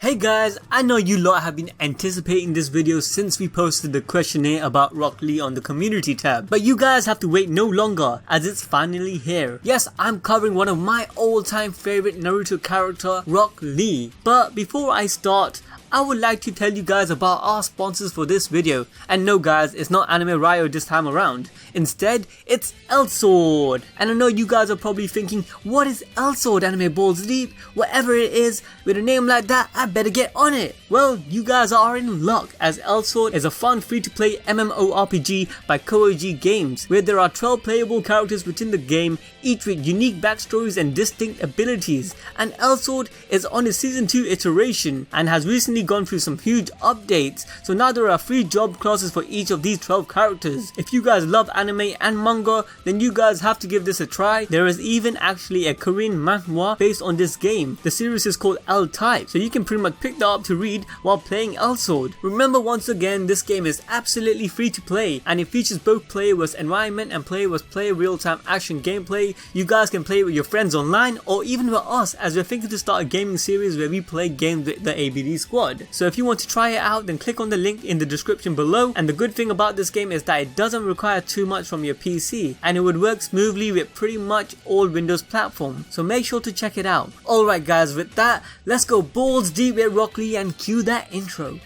Hey guys, I know you lot have been anticipating this video since we posted the questionnaire about ROCK LEEE on the community tab, but you guys have to wait no longer as it's finally here. Yes, I'm covering one of my all-time favorite Naruto character, ROCK LEEE. But before I start, I would like to tell you guys about our sponsors for this video. And no guys, it's not Anime Ryo this time around. Instead, it's L-Sword. And I know you guys are probably thinking, what is L-Sword, Anime Balls Deep? Whatever it is, with a name like that, I better get on it. Well, you guys are in luck, as L-Sword is a fun free-to-play MMORPG by KOG Games, where there are 12 playable characters within the game, each with unique backstories and distinct abilities. And L-Sword is on its season 2 iteration and has recently gone through some huge updates, so now there are free job classes for each of these 12 characters. If you guys love anime and manga, then you guys have to give this a try. There is even actually a Korean manhwa based on this game. The series is called L-Type, so you can pretty much pick that up to read while playing L-Sword. Remember, once again, this game is absolutely free to play, and it features both player vs environment and player vs player real-time action gameplay. You guys can play with your friends online or even with us, as we're thinking to start a gaming series where we play games with the ABD squad. So if you want to try it out, then click on the link in the description below. And the good thing about this game is that it doesn't require too much from your PC, and it would work smoothly with pretty much all Windows platforms, so make sure to check it out. Alright guys, with that, let's go balls deep with ROCK LEEE and cue that intro.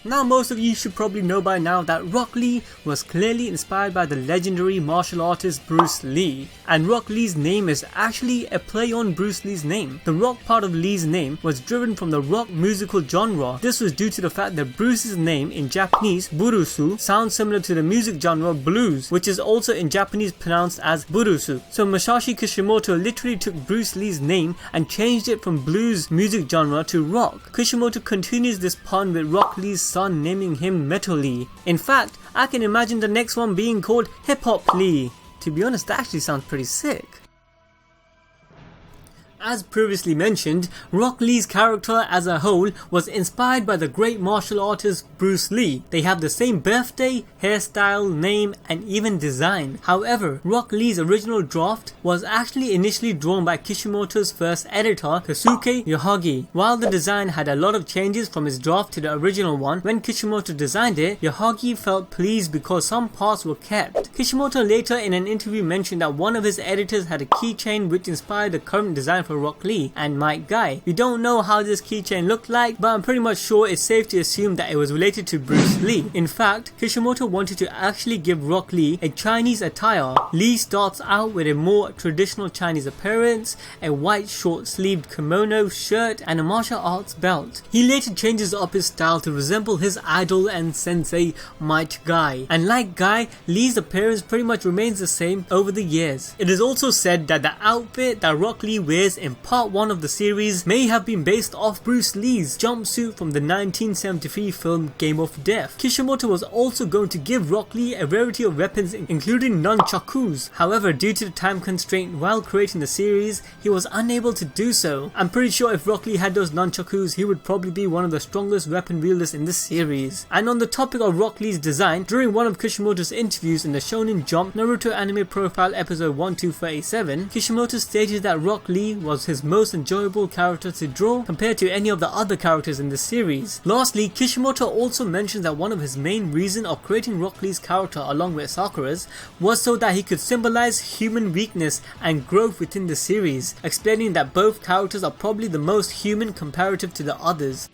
Now most of you should probably know by now that ROCK LEEE was clearly inspired by the legendary martial artist Bruce Lee, and ROCK LEE's name is actually a play on Bruce Lee's name. The rock part of Lee's name was driven from the rock musical genre. This was due to the fact that Bruce's name in Japanese, Burusu, sounds similar to the music genre blues, which is also in Japanese pronounced as Burusu. So Masashi Kishimoto literally took Bruce Lee's name and changed it from blues music genre to rock. Kishimoto continues this pun with ROCK LEE's son naming him Metal Lee. In fact, I can imagine the next one being called Hip Hop Lee. To be honest, that actually sounds pretty sick. As previously mentioned, ROCK LEE's character as a whole was inspired by the great martial artist Bruce Lee. They have the same birthday, hairstyle, name, and even design. However, ROCK LEE's original draft was actually initially drawn by Kishimoto's first editor, Kosuke Yohagi. While the design had a lot of changes from his draft to the original one, when Kishimoto designed it, Yohagi felt pleased because some parts were kept. Kishimoto later in an interview mentioned that one of his editors had a keychain which inspired the current design for ROCK LEEE and Mike Guy. We don't know how this keychain looked like, but I'm pretty much sure it's safe to assume that it was related to Bruce Lee. In fact, Kishimoto wanted to actually give ROCK LEEE a Chinese attire. Lee starts out with a more traditional Chinese appearance, a white short-sleeved kimono shirt, and a martial arts belt. He later changes up his style to resemble his idol and sensei, Mike Guy. And like Guy, Lee's appearance pretty much remains the same over the years. It is also said that the outfit that ROCK LEEE wears in part 1 of the series may have been based off Bruce Lee's jumpsuit from the 1973 film Game of Death. Kishimoto was also going to give ROCK LEEE a variety of weapons including nunchakus. However, due to the time constraint while creating the series, he was unable to do so. I'm pretty sure if ROCK LEEE had those nunchakus, he would probably be one of the strongest weapon wielders in this series. And on the topic of ROCK LEE's design, during one of Kishimoto's interviews in the Shonen Jump Naruto Anime Profile episode 1237, Kishimoto stated that ROCK LEEE was his most enjoyable character to draw compared to any of the other characters in the series. Lastly, Kishimoto also mentions that one of his main reasons of creating ROCK LEE's character along with Sakura's was so that he could symbolize human weakness and growth within the series, explaining that both characters are probably the most human comparative to the others.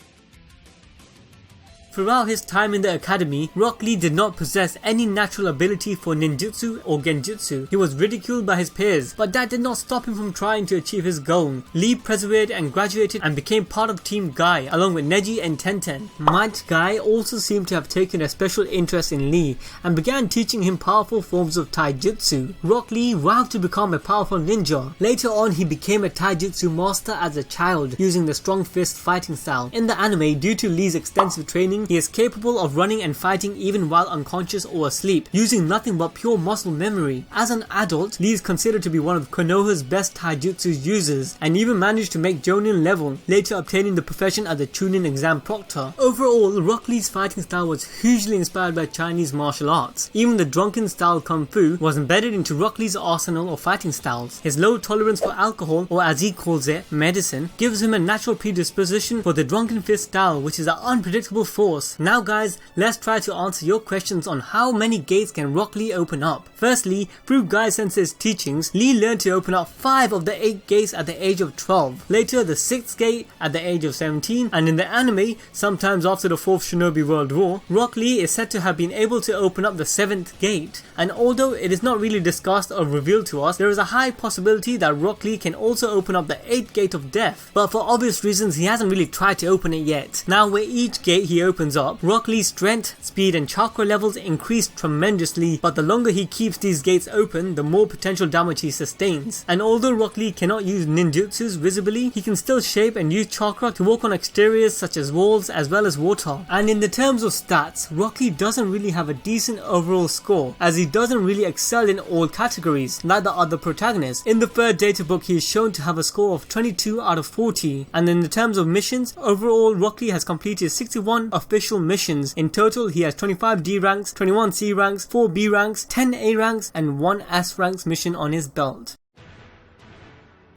Throughout his time in the academy, ROCK LEEE did not possess any natural ability for ninjutsu or genjutsu. He was ridiculed by his peers, but that did not stop him from trying to achieve his goal. Lee persevered and graduated and became part of Team Guy along with Neji and Tenten. Might Guy also seemed to have taken a special interest in Lee and began teaching him powerful forms of taijutsu. ROCK LEEE vowed to become a powerful ninja. Later on, he became a taijutsu master as a child, using the strong fist fighting style. In the anime, due to Lee's extensive training, he is capable of running and fighting even while unconscious or asleep, using nothing but pure muscle memory. As an adult, Lee is considered to be one of Konoha's best taijutsu users, and even managed to make Jonin level, later obtaining the profession as a Chunin exam proctor. Overall, Rock Lee's fighting style was hugely inspired by Chinese martial arts. Even the drunken style Kung Fu was embedded into Rock Lee's arsenal of fighting styles. His low tolerance for alcohol, or as he calls it, medicine, gives him a natural predisposition for the drunken fist style, which is an unpredictable force. Now guys, let's try to answer your questions on how many gates can Rock Lee open up. Firstly, through Guy Sensei's teachings, Lee learned to open up 5 of the 8 gates at the age of 12, later the 6th gate at the age of 17, and in the anime, sometimes after the 4th Shinobi World War, Rock Lee is said to have been able to open up the 7th gate. And although it is not really discussed or revealed to us, there is a high possibility that Rock Lee can also open up the 8th gate of death, but for obvious reasons he hasn't really tried to open it yet. Now with each gate he opens up, Rock Lee's strength, speed and chakra levels increase tremendously, but the longer he keeps these gates open, the more potential damage he sustains. And although Rock Lee cannot use ninjutsus visibly, he can still shape and use chakra to walk on exteriors such as walls as well as water. And in the terms of stats, Rock Lee doesn't really have a decent overall score, as he doesn't really excel in all categories like the other protagonists. In the 3rd data book he is shown to have a score of 22 out of 40, and in the terms of missions, overall Rock Lee has completed 61 official missions. In total he has 25 D ranks, 21 C ranks, 4 B ranks, 10 A ranks and 1 S ranks mission on his belt.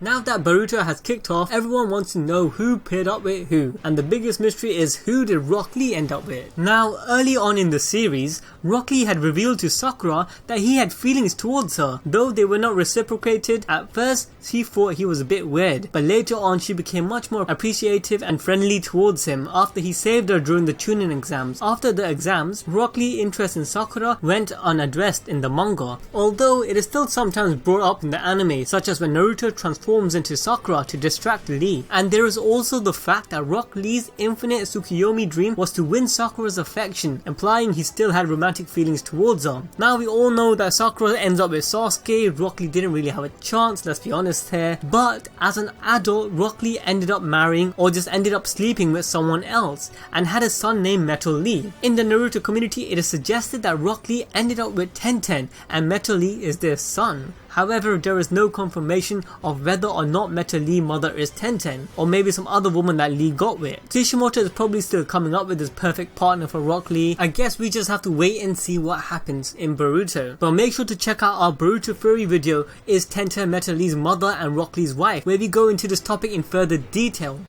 Now that Boruto has kicked off, everyone wants to know who paired up with who, and the biggest mystery is who did Rock Lee end up with. Now, early on in the series, Rock Lee had revealed to Sakura that he had feelings towards her, though they were not reciprocated. At first, she thought he was a bit weird, but later on she became much more appreciative and friendly towards him after he saved her during the Chunin exams. After the exams, Rock Lee's interest in Sakura went unaddressed in the manga, although it is still sometimes brought up in the anime, such as when Naruto transforms into Sakura to distract Lee. And there is also the fact that Rock Lee's infinite Tsukiyomi dream was to win Sakura's affection, implying he still had romantic feelings towards her. Now we all know that Sakura ends up with Sasuke. Rock Lee didn't really have a chance, let's be honest here, but as an adult, Rock Lee ended up marrying or just ended up sleeping with someone else and had a son named Metal Lee. In the Naruto community, it is suggested that Rock Lee ended up with Tenten and Metal Lee is their son. However, there is no confirmation of whether or not Metal Lee's mother is Tenten, or maybe some other woman that Lee got with. Kishimoto is probably still coming up with his perfect partner for Rock Lee. I guess we just have to wait and see what happens in Boruto. But make sure to check out our Boruto theory video, Is Tenten Metal Lee's mother and Rock Lee's wife, where we go into this topic in further detail.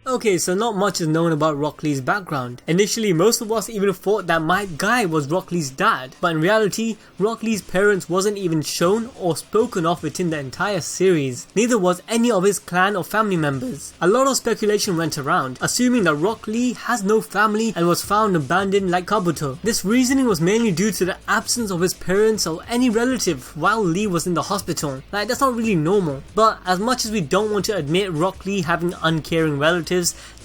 Okay, so not much is known about Rock Lee's background. Initially, most of us even thought that Mike Guy was Rock Lee's dad, but in reality, Rock Lee's parents wasn't even shown or spoken of within the entire series. Neither was any of his clan or family members. A lot of speculation went around, assuming that Rock Lee has no family and was found abandoned like Kabuto. This reasoning was mainly due to the absence of his parents or any relative while Lee was in the hospital. Like, that's not really normal. But as much as we don't want to admit Rock Lee having uncaring relatives,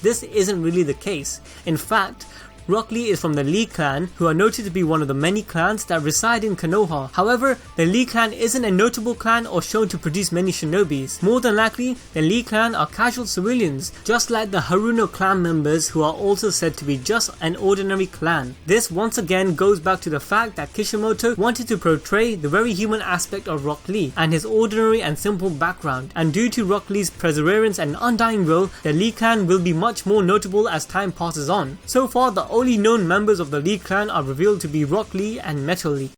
this isn't really the case. In fact, Rock Lee is from the Lee clan, who are noted to be one of the many clans that reside in Konoha. However, the Lee clan isn't a notable clan or shown to produce many shinobis. More than likely, the Lee clan are casual civilians, just like the Haruno clan members, who are also said to be just an ordinary clan. This once again goes back to the fact that Kishimoto wanted to portray the very human aspect of Rock Lee and his ordinary and simple background. And due to Rock Lee's perseverance and undying will, the Lee clan will be much more notable as time passes on. So far, the only known members of the Lee clan are revealed to be Rock Lee and Metal Lee.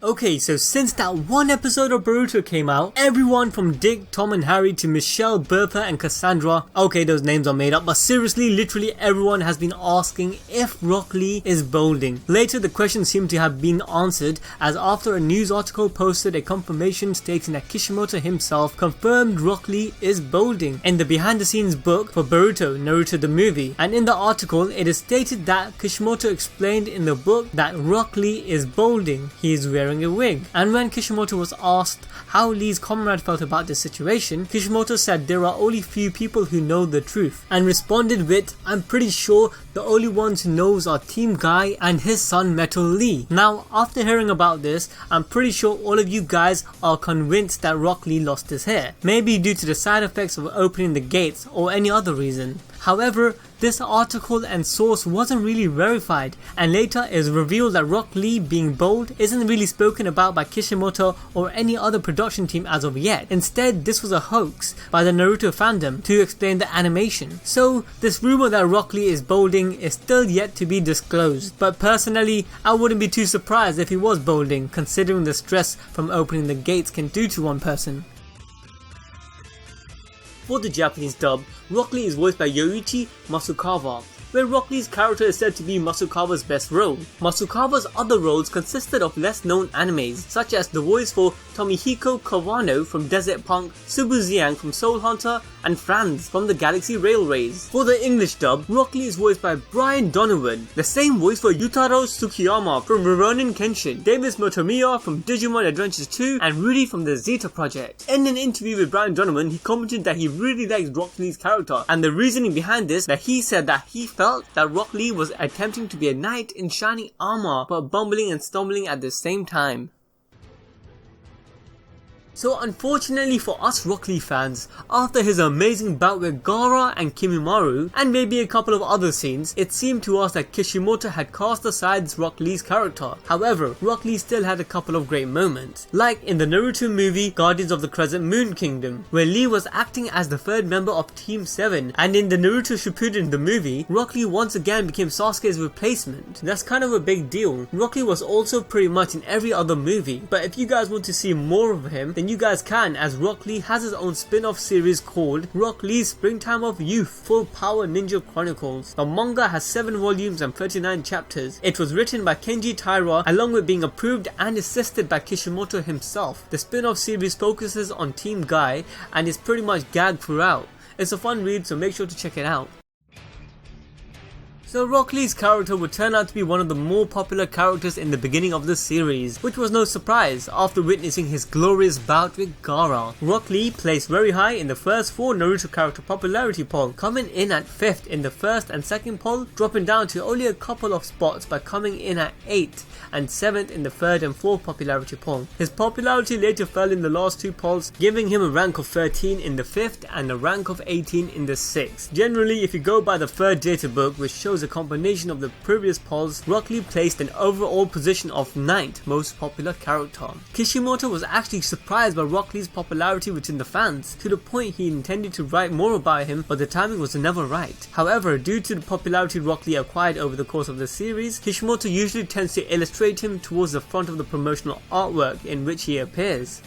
Okay, so since that one episode of Boruto came out, everyone from Dick, Tom and Harry to Michelle, Bertha and Cassandra, okay, those names are made up, but seriously, literally everyone has been asking if Rock Lee is balding. Later, the question seemed to have been answered, as after a news article posted a confirmation stating that Kishimoto himself confirmed Rock Lee is balding in the behind the scenes book for Boruto Naruto the movie. And in the article, it is stated that Kishimoto explained in the book that Rock Lee is balding. He is wearing a wig. And when Kishimoto was asked how Lee's comrade felt about this situation, Kishimoto said there are only few people who know the truth, and responded with, "I'm pretty sure the only ones who knows are Team Guy and his son Metal Lee." Now, after hearing about this, I'm pretty sure all of you guys are convinced that Rock Lee lost his hair, maybe due to the side effects of opening the gates or any other reason. However, this article and source wasn't really verified, and later it is revealed that Rock Lee being bold isn't really spoken about by Kishimoto or any other production team as of yet. Instead, this was a hoax by the Naruto fandom to explain the animation. So this rumor that Rock Lee is bolding is still yet to be disclosed, but personally I wouldn't be too surprised if he was bolding, considering the stress from opening the gates can do to one person. For the Japanese dub, Rock Lee is voiced by Yoichi Masukawa, where Rock Lee's character is said to be Masukawa's best role. Masukawa's other roles consisted of less known animes, such as the voice for Tomihiko Kawano from Desert Punk, Subuziang from Soul Hunter, and Franz from the Galaxy Railways. For the English dub, Rock Lee is voiced by Brian Donovan, the same voice for Yutaro Tsukiyama from Rurouni Kenshin, Davis Motomiya from Digimon Adventures 2, and Rudy from the Zeta Project. In an interview with Brian Donovan, he commented that he really likes Rock Lee's character, and the reasoning behind this, that he said that he felt that Rock Lee was attempting to be a knight in shining armor, but bumbling and stumbling at the same time. So unfortunately for us Rock Lee fans, after his amazing bout with Gaara and Kimimaru, and maybe a couple of other scenes, it seemed to us that Kishimoto had cast aside Rock Lee's character. However, Rock Lee still had a couple of great moments, like in the Naruto movie Guardians of the Crescent Moon Kingdom, where Lee was acting as the third member of Team 7, and in the Naruto Shippuden the movie, Rock Lee once again became Sasuke's replacement. That's kind of a big deal. Rock Lee was also pretty much in every other movie, but if you guys want to see more of him, then you guys can, as Rock Lee has his own spin-off series called Rock Lee's Springtime of Youth Full Power Ninja Chronicles. The manga has 7 volumes and 39 chapters. It was written by Kenji Taira along with being approved and assisted by Kishimoto himself. The spin-off series focuses on Team Guy and is pretty much gagged throughout. It's a fun read, so make sure to check it out. So Rock Lee's character would turn out to be one of the more popular characters in the beginning of the series, which was no surprise after witnessing his glorious bout with Gaara. Rock Lee placed very high in the first 4 Naruto character popularity poll, coming in at 5th in the first and second poll, dropping down to only a couple of spots by coming in at 8th and 7th in the 3rd and 4th popularity poll. His popularity later fell in the last 2 polls, giving him a rank of 13 in the 5th and a rank of 18 in the 6th. Generally, if you go by the 3rd data book, which shows a combination of the previous polls, Rock Lee placed an overall position of 9th most popular character. Kishimoto was actually surprised by Rock Lee's popularity within the fans, to the point he intended to write more about him, but the timing was never right. However, due to the popularity Rock Lee acquired over the course of the series, Kishimoto usually tends to illustrate him towards the front of the promotional artwork in which he appears.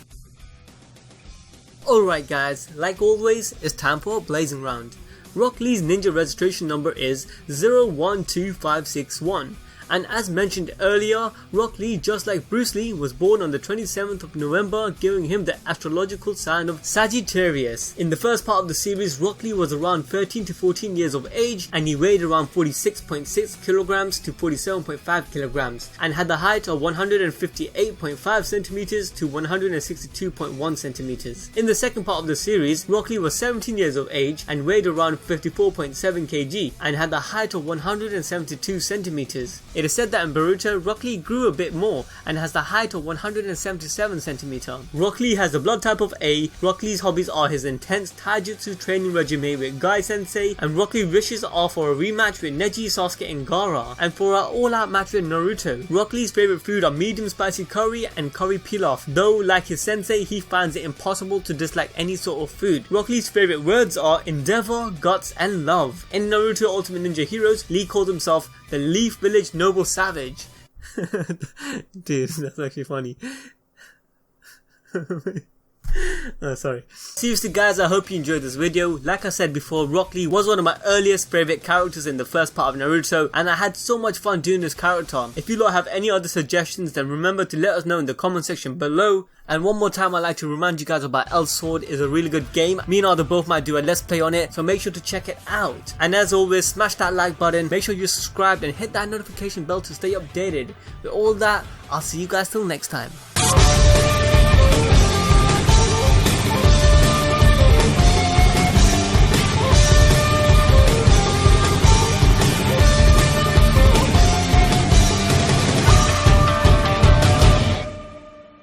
Alright guys, like always, it's time for a blazing round. Rock Lee's ninja registration number is 012561. And as mentioned earlier, Rock Lee, just like Bruce Lee, was born on the 27th of November, giving him the astrological sign of Sagittarius. In the first part of the series, Rock Lee was around 13 to 14 years of age, and he weighed around 46.6 kilograms to 47.5 kilograms, and had the height of 158.5 centimeters to 162.1 centimeters. In the second part of the series, Rock Lee was 17 years of age and weighed around 54.7 kg, and had the height of 172 centimeters. It is said that in Boruto, Rock Lee grew a bit more and has the height of 177 cm. Rock Lee has the blood type of A. Rock Lee's hobbies are his intense taijutsu training regime with Guy Sensei, and Rock Lee wishes are for a rematch with Neji, Sasuke and Gaara, and for an all-out match with Naruto. Rock Lee's favourite food are medium spicy curry and curry pilaf, though like his sensei he finds it impossible to dislike any sort of food. Rock Lee's favourite words are endeavour, guts and love. In Naruto Ultimate Ninja Heroes, Lee called himself the Leaf Village Noble Savage. Dude, that's actually funny. Oh, sorry. Seriously guys, I hope you enjoyed this video. Like I said before, Rock Lee was one of my earliest favourite characters in the first part of Naruto, and I had so much fun doing this character. If you lot have any other suggestions, then remember to let us know in the comment section below. And one more time, I'd like to remind you guys about El Sword. Is a really good game. Me and Arthur both might do a let's play on it, so make sure to check it out. And as always, smash that like button, make sure you're subscribed and hit that notification bell to stay updated. With all that, I'll see you guys till next time.